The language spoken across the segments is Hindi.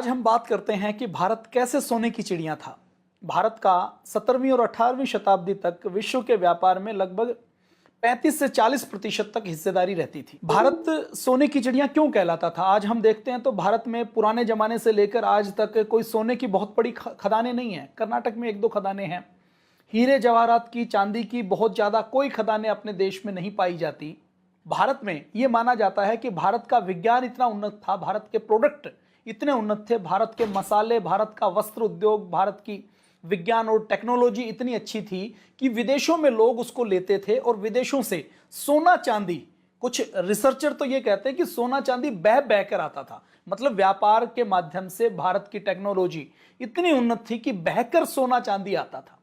आज हम बात करते हैं कि भारत कैसे सोने की चिड़िया था। भारत का 17वीं और 18वीं शताब्दी तक विश्व के व्यापार में लगभग 35 से 40% तक हिस्सेदारी रहती थी। भारत सोने की चिड़िया क्यों कहलाता था? आज हम देखते हैं तो भारत में पुराने जमाने से लेकर आज तक कोई सोने की बहुत बड़ी खदानें नहीं है। कर्नाटक में 1-2 खदानें हैं। हीरे जवाहरात की, चांदी की बहुत ज़्यादा कोई खदानें अपने देश में नहीं पाई जाती। भारत में ये माना जाता है कि भारत का विज्ञान इतना उन्नत था, भारत के प्रोडक्ट इतने उन्नत थे, भारत के मसाले, भारत का वस्त्र उद्योग, भारत की विज्ञान और टेक्नोलॉजी इतनी अच्छी थी कि विदेशों में लोग उसको लेते थे और विदेशों से सोना चांदी, कुछ रिसर्चर तो ये कहते हैं कि सोना चांदी बह बह कर आता था। मतलब व्यापार के माध्यम से भारत की टेक्नोलॉजी इतनी उन्नत थी कि बहकर सोना चांदी आता था।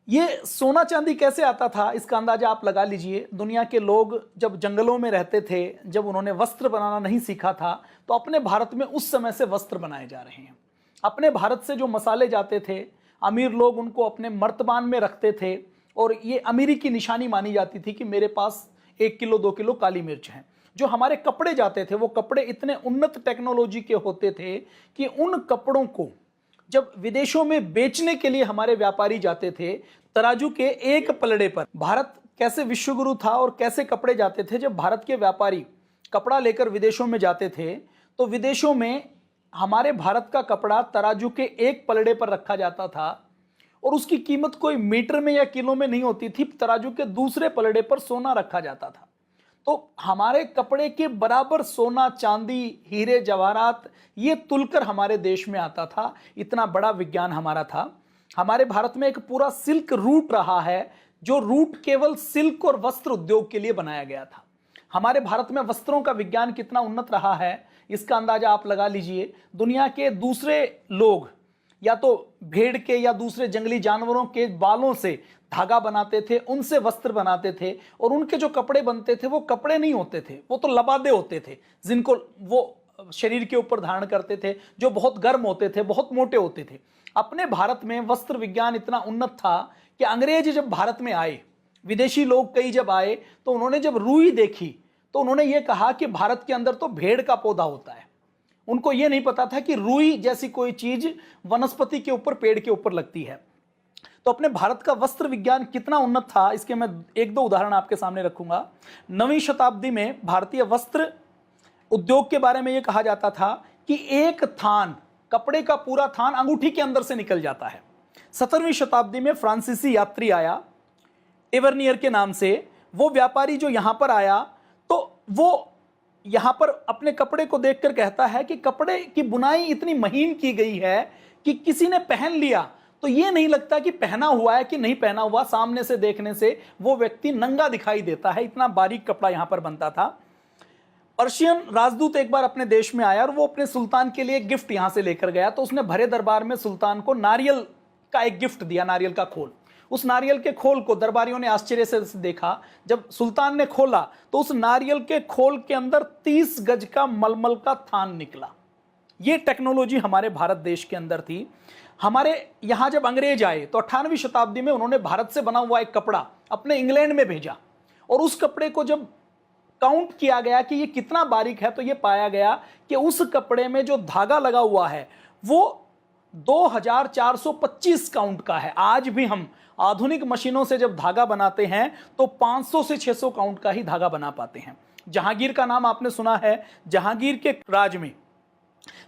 ये सोना चांदी कैसे आता था इसका अंदाजा आप लगा लीजिए। दुनिया के लोग जब जंगलों में रहते थे, जब उन्होंने वस्त्र बनाना नहीं सीखा था, तो अपने भारत में उस समय से वस्त्र बनाए जा रहे हैं। अपने भारत से जो मसाले जाते थे, अमीर लोग उनको अपने मर्तबान में रखते थे और ये अमीरी की निशानी मानी जाती थी कि मेरे पास 1 किलो 2 किलो काली मिर्च है। जो हमारे कपड़े जाते थे वो कपड़े इतने उन्नत टेक्नोलॉजी के होते थे कि उन कपड़ों को जब विदेशों में बेचने के लिए हमारे व्यापारी जाते थे, तराजू के एक पलड़े पर भारत कैसे विश्वगुरु था और कैसे कपड़े जाते थे। जब भारत के व्यापारी कपड़ा लेकर विदेशों में जाते थे तो विदेशों में हमारे भारत का कपड़ा तराजू के एक पलड़े पर रखा जाता था और उसकी कीमत कोई मीटर में या किलो में नहीं होती थी। तराजू के दूसरे पलड़े पर सोना रखा जाता था। तो हमारे कपड़े के बराबर सोना, चांदी, हीरे जवाहरात ये तुलकर हमारे देश में आता था। इतना बड़ा विज्ञान हमारा था। हमारे भारत में एक पूरा सिल्क रूट रहा है, जो रूट केवल सिल्क और वस्त्र उद्योग के लिए बनाया गया था। हमारे भारत में वस्त्रों का विज्ञान कितना उन्नत रहा है इसका अंदाजा आप लगा लीजिए। दुनिया के दूसरे लोग या तो भेड़ के या दूसरे जंगली जानवरों के बालों से धागा बनाते थे, उनसे वस्त्र बनाते थे और उनके जो कपड़े बनते थे वो कपड़े नहीं होते थे, वो तो लबादे होते थे जिनको वो शरीर के ऊपर धारण करते थे, जो बहुत गर्म होते थे, बहुत मोटे होते थे। अपने भारत में वस्त्र विज्ञान इतना उन्नत था कि अंग्रेज जब भारत में आए, विदेशी लोग कई जब आए तो उन्होंने जब रुई देखी तो उन्होंने ये कहा कि भारत के अंदर तो भेड़ का पौधा होता है। उनको ये नहीं पता था कि रुई जैसी कोई चीज वनस्पति के ऊपर, पेड़ के ऊपर लगती है। तो अपने भारत का वस्त्र विज्ञान कितना उन्नत था इसके मैं 1-2 उदाहरण आपके सामने रखूंगा। 9वीं शताब्दी में भारतीय वस्त्र उद्योग के बारे में यह कहा जाता था कि एक थान, कपड़े का पूरा थान अंगूठी के अंदर से निकल जाता है। 17वीं शताब्दी में फ्रांसीसी यात्री आया टेवर्नियर के नाम से। वो व्यापारी जो यहां पर आया तो वो यहां पर अपने कपड़े को देखकर कहता है कि कपड़े की बुनाई इतनी महीन की गई है कि किसी ने पहन लिया तो ये नहीं लगता कि पहना हुआ है कि नहीं पहना हुआ। सामने से देखने से वो व्यक्ति नंगा दिखाई देता है, इतना बारीक कपड़ा यहां पर बनता था। पर्शियन राजदूत एक बार अपने देश में आया और वो अपने सुल्तान के लिए गिफ्ट यहां से लेकर गया। तो उसने भरे दरबार में सुल्तान को नारियल का एक गिफ्ट दिया, नारियल का खोल। उस नारियल के खोल को दरबारियों ने आश्चर्य से देखा। जब सुल्तान ने खोला तो उस नारियल के खोल के अंदर 30 गज का मलमल का थान निकला। यह टेक्नोलॉजी हमारे भारत देश के अंदर थी। हमारे यहां जब अंग्रेज आए तो 18वीं शताब्दी में उन्होंने भारत से बना हुआ एक कपड़ा अपने इंग्लैंड में भेजा और उस कपड़े को जब काउंट किया गया कि ये कितना बारीक है तो ये पाया गया कि उस कपड़े में जो धागा लगा हुआ है वो 2425 काउंट का है। आज भी हम आधुनिक मशीनों से जब धागा बनाते हैं तो 500 से 600 काउंट का ही धागा बना पाते हैं। जहांगीर का नाम आपने सुना है। जहांगीर के राज में,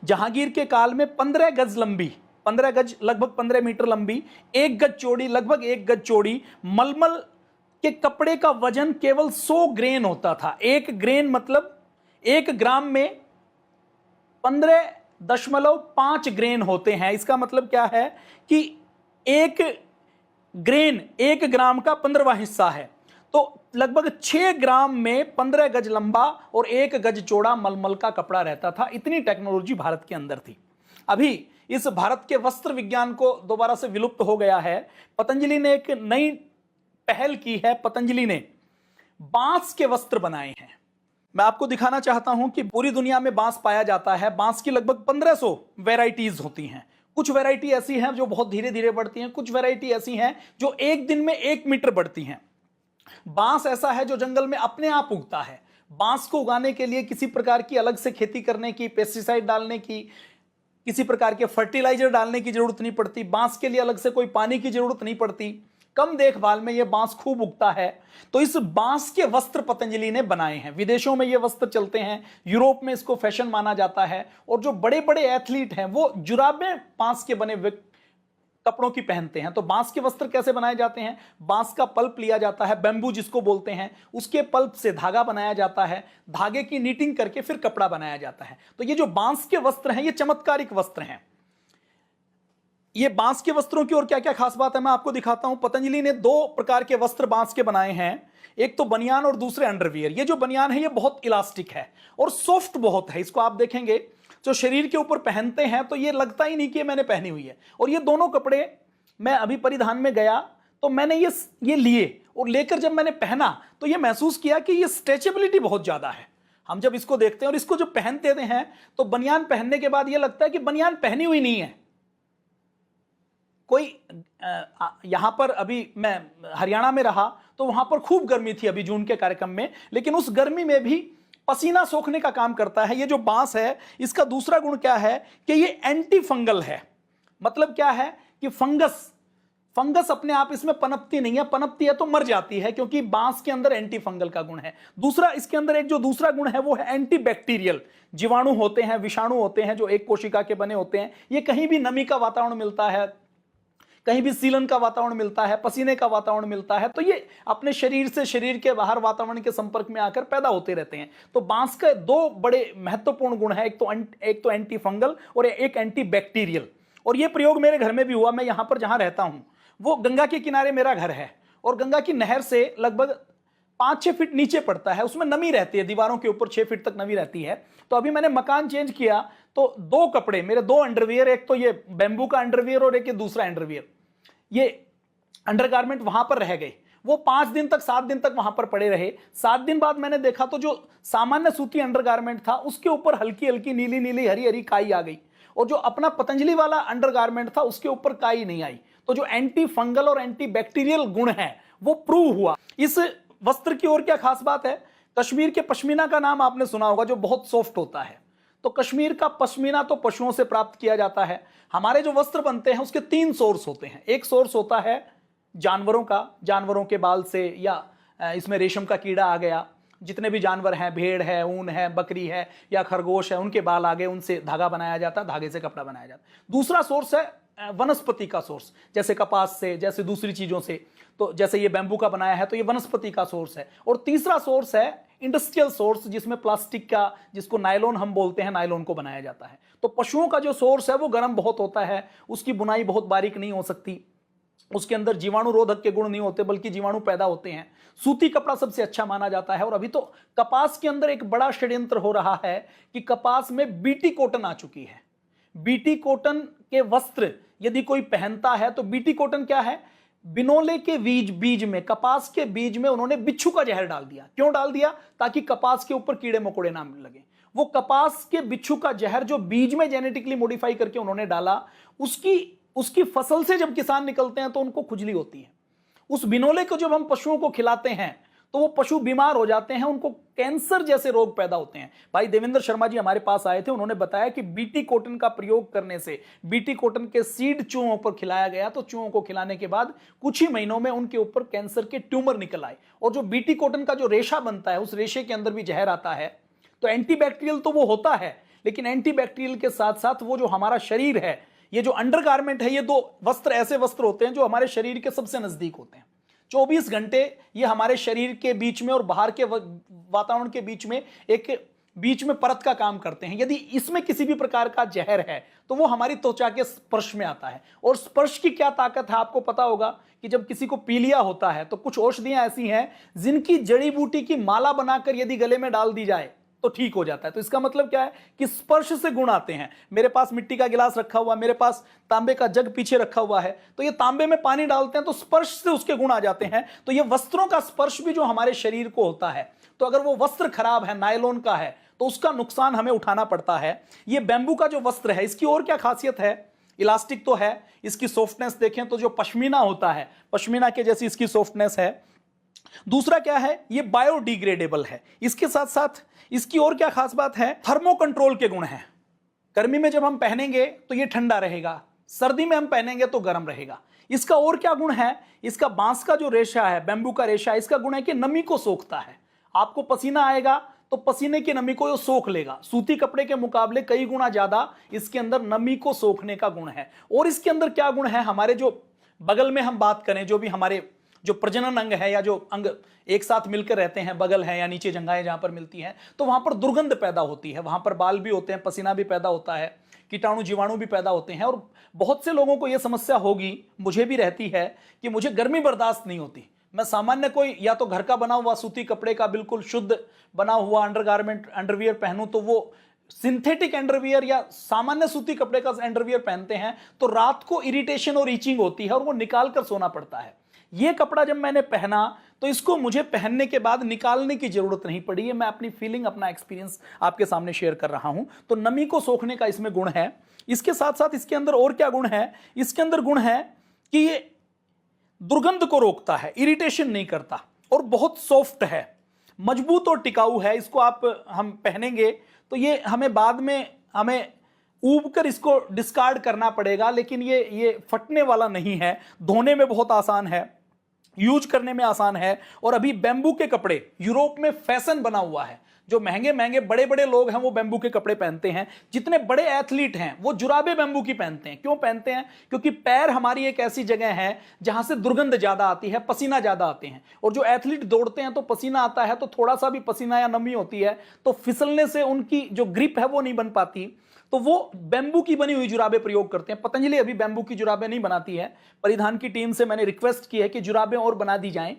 जहांगीर के काल में 15 गज लंबी, 15 गज लगभग 15 मीटर लंबी, 1 गज चौड़ी, लगभग 1 गज चौड़ी मलमल के कपड़े का वजन केवल 100 ग्रेन होता था। 1 ग्रेन मतलब 1 ग्राम में 15.5 ग्रेन होते हैं। इसका मतलब क्या है कि 1 ग्रेन 1 ग्राम का 15वां हिस्सा है। तो लगभग 6 ग्राम में 15 गज लंबा और 1 गज चौड़ा मलमल का कपड़ा रहता था। इतनी टेक्नोलॉजी भारत के अंदर थी। अभी इस भारत के वस्त्र विज्ञान को दोबारा से विलुप्त हो गया है। पतंजलि ने एक नई पहल की है। पतंजलि ने बांस के वस्त्र बनाए हैं। मैं आपको दिखाना चाहता हूं कि पूरी दुनिया में बांस पाया जाता है। बांस की लगभग 1500 वैरायटीज होती हैं। कुछ वैरायटी ऐसी हैं जो बहुत धीरे धीरे बढ़ती हैं, कुछ वैरायटी ऐसी हैं जो एक दिन में 1 मीटर बढ़ती हैं। बांस ऐसा है जो जंगल में अपने आप उगता है। बांस को उगाने के लिए किसी प्रकार की अलग से खेती करने की, पेस्टिसाइड डालने की किसी प्रकार के फर्टिलाइजर डालने की जरूरत नहीं पड़ती, बांस के लिए अलग से कोई पानी की जरूरत नहीं पड़ती, कम देखभाल में यह बांस खूब उगता है। तो इस बांस के वस्त्र पतंजलि ने बनाए हैं। विदेशों में ये वस्त्र चलते हैं, यूरोप में इसको फैशन माना जाता है, और जो बड़े बड़े एथलीट हैं वो जुराबें बांस के बने हुए कपड़ों की पहनते हैं। तो बांस के वस्त्र कैसे बनाए जाते हैं? बांस का पल्प लिया जाता है, बैम्बू जिसको बोलते हैं, उसके पल्प से धागा बनाया जाता है, धागे की नीटिंग करके फिर कपड़ा बनाया जाता है। तो ये जो बांस के वस्त्र हैं ये चमत्कारिक वस्त्र हैं। ये बांस के वस्त्रों की और क्या क्या खास बात है मैं आपको दिखाता हूं। पतंजलि ने 2 प्रकार के वस्त्र बांस के बनाए हैं, एक तो बनियान और दूसरे अंडरवियर। ये जो बनियान है ये बहुत इलास्टिक है और सॉफ्ट बहुत है। इसको आप देखेंगे जो शरीर के ऊपर पहनते हैं तो ये लगता ही नहीं कि मैंने पहनी हुई है। और ये दोनों कपड़े मैं अभी परिधान में गया तो मैंने ये लिए और लेकर जब मैंने पहना तो ये महसूस किया कि ये स्ट्रेचेबिलिटी बहुत ज्यादा है। हम जब इसको देखते हैं और इसको जब पहनते हैं तो बनियान पहनने के बाद ये लगता है कि बनियान पहनी हुई नहीं है। कोई यहां पर अभी मैं हरियाणा में रहा तो वहां पर खूब गर्मी थी अभी जून के कार्यक्रम में, लेकिन उस गर्मी में भी पसीना सोखने का काम करता है। ये जो बांस है इसका दूसरा गुण क्या है कि ये एंटी फंगल है। मतलब क्या है कि फंगस अपने आप इसमें पनपती नहीं है, पनपती है तो मर जाती है, क्योंकि बांस के अंदर एंटी फंगल का गुण है। दूसरा इसके अंदर एक जो दूसरा गुण है वो है एंटी बैक्टीरियल। जीवाणु होते हैं, विषाणु होते हैं जो एक कोशिका के बने होते हैं, ये कहीं भी नमी का वातावरण मिलता है, कहीं भी सीलन का वातावरण मिलता है, पसीने का वातावरण मिलता है, तो ये अपने शरीर से शरीर के बाहर वातावरण के संपर्क में आकर पैदा होते रहते हैं। तो बांस के 2 बड़े महत्वपूर्ण गुण है, एक तो एंटी फंगल और एक एंटी बैक्टीरियल। और ये प्रयोग मेरे घर में भी हुआ। मैं यहां पर जहां रहता हूं वो गंगा के किनारे मेरा घर है और गंगा की नहर से लगभग 5-6 फीट नीचे पड़ता है, उसमें नमी रहती है, दीवारों के ऊपर 6 फीट तक नमी रहती है। तो अभी मैंने मकान चेंज किया तो 2 कपड़े मेरे, 2 अंडरवियर, एक तो ये बैम्बू का अंडरवियर और एक ये दूसरा अंडरवियर, ये अंडरगारमेंट वहां पर रह गए। वो 5 दिन तक 7 दिन तक वहां पर पड़े रहे। 7 दिन बाद मैंने देखा तो जो सामान्य सूती अंडरगारमेंट था उसके ऊपर हल्की हल्की नीली नीली हरी हरी काई आ गई, और जो अपना पतंजलि वाला अंडरगारमेंट था उसके ऊपर काई नहीं आई। तो जो एंटी फंगल और एंटी बैक्टीरियल गुण है वो प्रूव हुआ। इस वस्त्र की और क्या खास बात है? कश्मीर के पश्मीना का नाम आपने सुना होगा, जो बहुत सॉफ्ट होता है। तो कश्मीर का पश्मीना तो पशुओं से प्राप्त किया जाता है। हमारे जो वस्त्र बनते हैं उसके 3 सोर्स होते हैं। एक सोर्स होता है जानवरों का, जानवरों के बाल से, या इसमें रेशम का कीड़ा आ गया, जितने भी जानवर हैं, भेड़ है, ऊन है, बकरी है या खरगोश है, उनके बाल आ गए, उनसे धागा बनाया जाता है, धागे से कपड़ा बनाया जाता है। दूसरा सोर्स है वनस्पति का सोर्स, जैसे कपास से, जैसे दूसरी चीजों से। तो जैसे ये बैम्बू का बनाया है तो ये वनस्पति का सोर्स है। और तीसरा सोर्स है इंडस्ट्रियल सोर्स, जिसमें प्लास्टिक का, जिसको नायलॉन हम बोलते हैं, नायलॉन को बनाया जाता है। तो पशुओं का जो सोर्स है वो गर्म बहुत होता है, उसकी बुनाई बहुत बारीक नहीं हो सकती, उसके अंदर जीवाणु रोधक के गुण नहीं होते बल्कि जीवाणु पैदा होते हैं। सूती कपड़ा सबसे अच्छा माना जाता है। और अभी तो कपास के अंदर एक बड़ा षड्यंत्र हो रहा है कि कपास में बीटी कॉटन आ चुकी है। बीटी कॉटन के वस्त्र यदि कोई पहनता है तो बीटी कॉटन क्या है? बिनोले के बीज में, कपास के बीज में उन्होंने बिच्छू का जहर डाल दिया। क्यों डाल दिया? ताकि कपास के ऊपर कीड़े मकोड़े ना लगे। वो कपास के बिच्छू का जहर जो बीज में जेनेटिकली मॉडिफाई करके उन्होंने डाला, उसकी फसल से जब किसान निकलते हैं तो उनको खुजली होती है। उस बिनोले को जब हम पशुओं को खिलाते हैं तो वो पशु बीमार हो जाते हैं, उनको कैंसर जैसे रोग पैदा होते हैं। भाई देवेंद्र शर्मा जी हमारे पास आए थे, उन्होंने बताया कि बीटी कॉटन का प्रयोग करने से, बीटी कॉटन के सीड चूहों पर खिलाया गया तो चूहों को खिलाने के बाद कुछ ही महीनों में उनके ऊपर कैंसर के ट्यूमर निकल आए। और जो बीटी कॉटन का जो रेशा बनता है उस रेशे के अंदर भी जहर आता है। तो एंटीबैक्टीरियल तो वो होता है, लेकिन एंटीबैक्टीरियल के साथ साथ वो जो हमारा शरीर है, ये जो अंडरगारमेंट है, ये 2 वस्त्र ऐसे वस्त्र होते हैं जो हमारे शरीर के सबसे नजदीक होते हैं। 24 घंटे ये हमारे शरीर के बीच में और बाहर के वातावरण के बीच में एक बीच में परत का काम करते हैं। यदि इसमें किसी भी प्रकार का जहर है तो वो हमारी त्वचा के स्पर्श में आता है। और स्पर्श की क्या ताकत है आपको पता होगा कि जब किसी को पीलिया होता है तो कुछ औषधियां ऐसी हैं जिनकी जड़ी बूटी की माला बनाकर यदि गले में डाल दी जाए तो ठीक हो जाता है। तो इसका मतलब क्या है कि स्पर्श से गुण आते हैं। मेरे पास मिट्टी का गिलास रखा हुआ, मेरे पास तांबे का जग पीछे रखा हुआ है, तो ये तांबे में पानी डालते हैं तो स्पर्श से उसके गुण आ जाते हैं। तो ये वस्त्रों का स्पर्श भी जो हमारे शरीर को होता है, तो अगर वो वस्त्र खराब है, नायलॉन का है, तो उसका नुकसान हमें उठाना पड़ता है। ये बैम्बू का जो वस्त्र है, इसकी और क्या खासियत है? इलास्टिक तो है, इसकी सॉफ्टनेस देखें तो जो पश्मीना होता है, पश्मीना के जैसी इसकी सॉफ्टनेस है। दूसरा क्या है? ये बायोडिग्रेडेबल है। इसके साथ साथ इसकी और क्या खास बात है? थर्मो कंट्रोल के गुण हैं। गर्मी में जब हम पहनेंगे तो ये ठंडा रहेगा, सर्दी में हम पहनेंगे तो गर्म रहेगा। इसका और क्या गुण है, इसका बांस का जो रेशा है, बैम्बू का रेशा, इसका गुण है कि नमी को सोखता है। आपको पसीना आएगा तो पसीने की नमी को ये सोख लेगा। सूती कपड़े के मुकाबले कई गुना ज्यादा इसके अंदर नमी को सोखने का गुण है। और इसके अंदर क्या गुण है, हमारे जो बगल में हम बात करें, जो भी हमारे जो प्रजनन अंग है या जो अंग एक साथ मिलकर रहते हैं, बगल है या नीचे जंघाएं जहां पर मिलती हैं, तो वहां पर दुर्गंध पैदा होती है, वहां पर बाल भी होते हैं, पसीना भी पैदा होता है, कीटाणु जीवाणु भी पैदा होते हैं। और बहुत से लोगों को यह समस्या होगी, मुझे भी रहती है, कि मुझे गर्मी बर्दाश्त नहीं होती। मैं सामान्य कोई या तो घर का बना हुआ सूती कपड़े का बिल्कुल शुद्ध बना हुआ अंडरगारमेंट अंडरवियर पहनूं, तो वो सिंथेटिक अंडरवियर या सामान्य सूती कपड़े का अंडरवियर पहनते हैं तो रात को इरिटेशन और ईचिंग होती है और वो निकाल कर सोना पड़ता है। ये कपड़ा जब मैंने पहना तो इसको मुझे पहनने के बाद निकालने की जरूरत नहीं पड़ी है। मैं अपनी फीलिंग, अपना एक्सपीरियंस आपके सामने शेयर कर रहा हूं। तो नमी को सोखने का इसमें गुण है। इसके साथ साथ इसके अंदर और क्या गुण है, इसके अंदर गुण है कि ये दुर्गंध को रोकता है, इरिटेशन नहीं करता, और बहुत सॉफ्ट है, मजबूत और टिकाऊ है। इसको हम पहनेंगे तो ये हमें बाद में हमें ऊब कर इसको डिस्कार्ड करना पड़ेगा, लेकिन ये फटने वाला नहीं है, धोने में बहुत आसान है, यूज करने में आसान है। और अभी बैम्बू के कपड़े यूरोप में फैशन बना हुआ है। जो महंगे महंगे बड़े बड़े लोग हैं वो बैम्बू के कपड़े पहनते हैं। जितने बड़े एथलीट हैं वो जुराबे बैम्बू की पहनते हैं। क्यों पहनते हैं? क्योंकि पैर हमारी एक ऐसी जगह है जहां से दुर्गंध ज्यादा आती है, पसीना ज्यादा आते हैं। और जो एथलीट दौड़ते हैं तो पसीना आता है, तो थोड़ा सा भी पसीना या नमी होती है तो फिसलने से उनकी जो ग्रिप है वो नहीं बन पाती, तो वो बैम्बू की बनी हुई जुराबे प्रयोग करते हैं। पतंजलि अभी बैम्बू की जुराबे नहीं बनाती है। परिधान की टीम से मैंने रिक्वेस्ट की है कि जुराबें और बना दी जाएं।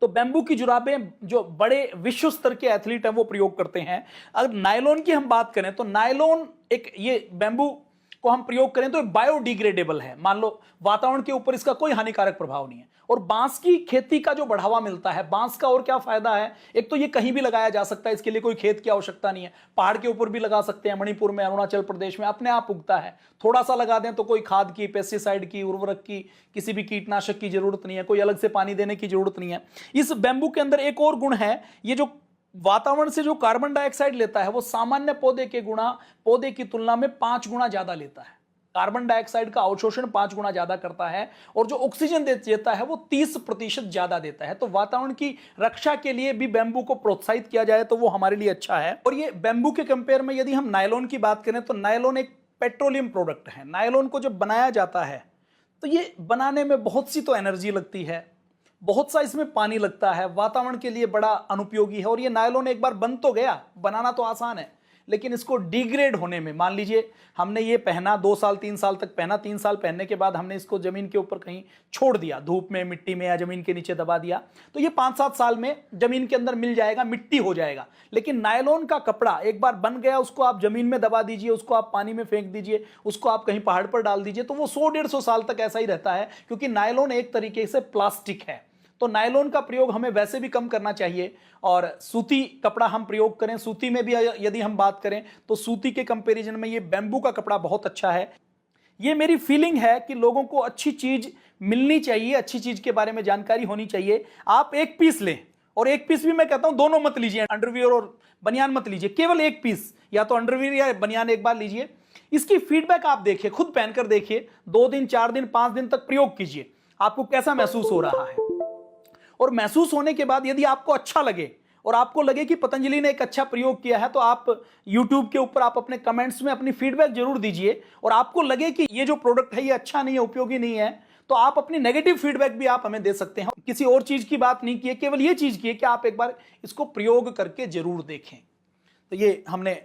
तो बैम्बू की जुराबें जो बड़े विश्व स्तर के एथलीट हैं वो प्रयोग करते हैं। अगर नायलॉन की हम बात करें तो नायलॉन एक, ये बैम्बू को हम प्रयोग करें तो बायोडिग्रेडेबल है। मान लो वातावरण के ऊपर इसका कोई हानिकारक प्रभाव नहीं है। और बांस की खेती का जो बढ़ावा मिलता है, बांस का और क्या फायदा है, एक तो ये कहीं भी लगाया जा सकता है, इसके लिए कोई खेत की आवश्यकता नहीं है। पहाड़ के ऊपर भी लगा सकते हैं, मणिपुर में, अरुणाचल प्रदेश में अपने आप उगता है। थोड़ा सा लगा दें तो कोई खाद की, पेस्टिसाइड की, उर्वरक की, किसी भी कीटनाशक की जरूरत नहीं है, कोई अलग से पानी देने की जरूरत नहीं है। इस बैम्बू के अंदर एक और गुण है, ये जो वातावरण से जो कार्बन डाइऑक्साइड लेता है वो सामान्य पौधे की तुलना में 5 गुना ज्यादा लेता है। कार्बन डाइऑक्साइड का अवशोषण 5 गुना ज्यादा करता है और जो ऑक्सीजन देता है वो 30% ज्यादा देता है। तो वातावरण की रक्षा के लिए भी बैम्बू को प्रोत्साहित किया जाए तो वो हमारे लिए अच्छा है। और ये बैम्बू के कंपेयर में यदि हम नायलॉन की बात करें तो नायलॉन एक पेट्रोलियम प्रोडक्ट है। नायलॉन को जब बनाया जाता है तो ये बनाने में बहुत सी तो एनर्जी लगती है, बहुत सा इसमें पानी लगता है, वातावरण के लिए बड़ा अनुपयोगी है। और ये नायलॉन एक बार बन तो गया, बनाना तो आसान है, लेकिन इसको डिग्रेड होने में, मान लीजिए हमने ये पहना 2 साल 3 साल तक पहना, 3 साल पहनने के बाद हमने इसको जमीन के ऊपर कहीं छोड़ दिया, धूप में, मिट्टी में या जमीन के नीचे दबा दिया, तो ये 5-7 साल में जमीन के अंदर मिल जाएगा, मिट्टी हो जाएगा। लेकिन नायलॉन का कपड़ा एक बार बन गया, उसको आप जमीन में दबा दीजिए, उसको आप पानी में फेंक दीजिए, उसको आप कहीं पहाड़ पर डाल दीजिए, तो वो 100-150 साल तक ऐसा ही रहता है, क्योंकि नायलॉन एक तरीके से प्लास्टिक है। तो नायलॉन का प्रयोग हमें वैसे भी कम करना चाहिए और सूती कपड़ा हम प्रयोग करें। सूती में भी यदि हम बात करें तो सूती के कंपैरिजन में ये बैम्बू का कपड़ा बहुत अच्छा है। ये मेरी फीलिंग है कि लोगों को अच्छी चीज मिलनी चाहिए, अच्छी चीज के बारे में जानकारी होनी चाहिए। आप एक पीस लें, और एक पीस भी मैं कहता हूं दोनों मत लीजिए, अंडरवियर और बनियान मत लीजिए, केवल एक पीस, या तो अंडरवियर या बनियान एक बार लीजिए। इसकी फीडबैक आप देखिए, खुद पहनकर देखिए, 2 दिन 4 दिन 5 दिन तक प्रयोग कीजिए, आपको कैसा महसूस हो रहा है। और महसूस होने के बाद यदि आपको अच्छा लगे और आपको लगे कि पतंजलि ने एक अच्छा प्रयोग किया है, तो आप YouTube के ऊपर आप अपने कमेंट्स में अपनी फीडबैक जरूर दीजिए। और आपको लगे कि ये जो प्रोडक्ट है ये अच्छा नहीं है, उपयोगी नहीं है, तो आप अपनी नेगेटिव फीडबैक भी आप हमें दे सकते हैं। किसी और चीज की बात नहीं की है, केवल ये चीज की है कि आप एक बार इसको प्रयोग करके जरूर देखें। तो ये हमने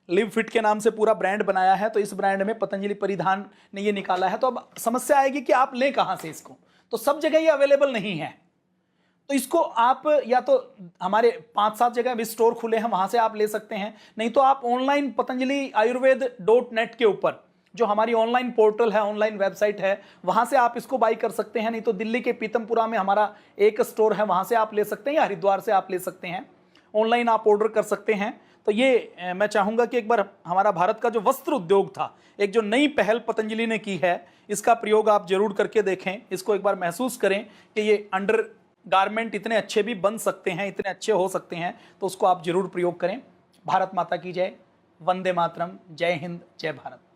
लिव फिट के नाम से पूरा ब्रांड बनाया है, तो इस ब्रांड में पतंजलि परिधान ने ये निकाला है। तो अब समस्या आएगी कि आप लें कहां से इसको, तो सब जगह ये अवेलेबल नहीं है। तो इसको आप या तो हमारे 5-7 जगह भी स्टोर खुले हैं, वहां से आप ले सकते हैं, नहीं तो आप ऑनलाइन पतंजलि आयुर्वेद.net के ऊपर जो हमारी ऑनलाइन पोर्टल है, ऑनलाइन वेबसाइट है, वहां से आप इसको बाई कर सकते हैं। नहीं तो दिल्ली के पीतमपुरा में हमारा एक स्टोर है, वहां से आप ले सकते हैं, या हरिद्वार से आप ले सकते हैं, ऑनलाइन आप ऑर्डर कर सकते हैं। तो ये मैं चाहूंगा कि एक बार हमारा भारत का जो वस्त्र उद्योग था, एक जो नई पहल पतंजलि ने की है, इसका प्रयोग आप जरूर करके देखें, इसको एक बार महसूस करें कि ये अंडर गारमेंट इतने अच्छे भी बन सकते हैं, इतने अच्छे हो सकते हैं, तो उसको आप जरूर प्रयोग करें। भारत माता की जय, वंदे मातरम। जय हिंद, जय भारत।